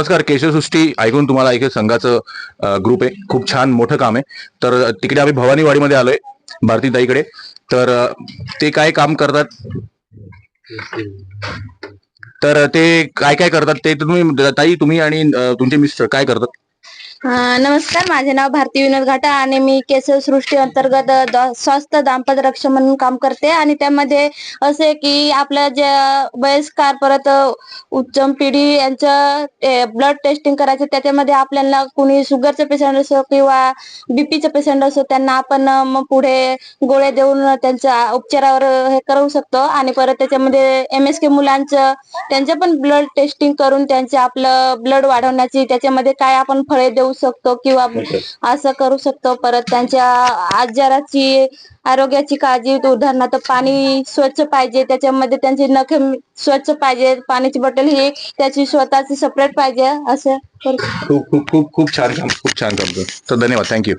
नमस्कार. केशवसृष्टी ऐकून तुम्हाला ऐकून संघाचं ग्रुप आहे. खूप छान मोठं काम आहे. तर तिकडे आम्ही भवानीवाडीमध्ये आलोय भारतीताईकडे. तर ते काय काम करतात, तर ते काय काय करतात ते तुम्ही ताई, तुम्ही आणि तुमचे मिस्टर काय करतात? नमस्कार, माझे नाव भारती विनोद घाटा आणि मी केशवसृष्टी अंतर्गत स्वस्थ दाम्पत्य रक्षण म्हणून काम करते. आणि त्यामध्ये असे की आपल्या ज्या वयस्कर परत उच्चम पिढी यांचं ब्लड टेस्टिंग करायचं. त्याच्यामध्ये आपल्याला कुणी शुगरचं पेशंट असो किंवा बीपीचं पेशंट असो, त्यांना आपण मग पुढे गोळ्या देऊन त्यांच्या उपचारावर हे करू शकतो. आणि परत त्याच्यामध्ये MSK मुलांचं त्यांचं पण ब्लड टेस्टिंग करून त्यांचे आपलं ब्लड वाढवण्याची, त्याच्यामध्ये काय आपण फळे देऊ शकतो किंवा असं करू शकतो. परत त्यांच्या आजाराची आरोग्याची काळजी, उदाहरणार्थ पाणी स्वच्छ पाहिजे, त्याच्यामध्ये त्यांची नखे स्वच्छ पाहिजे, पाण्याची बॉटल ही त्याची स्वतःची सेपरेट पाहिजे, असं खूप खूप खूप खूप छान काम, खूप छान काम. तर धन्यवाद, थँक्यू.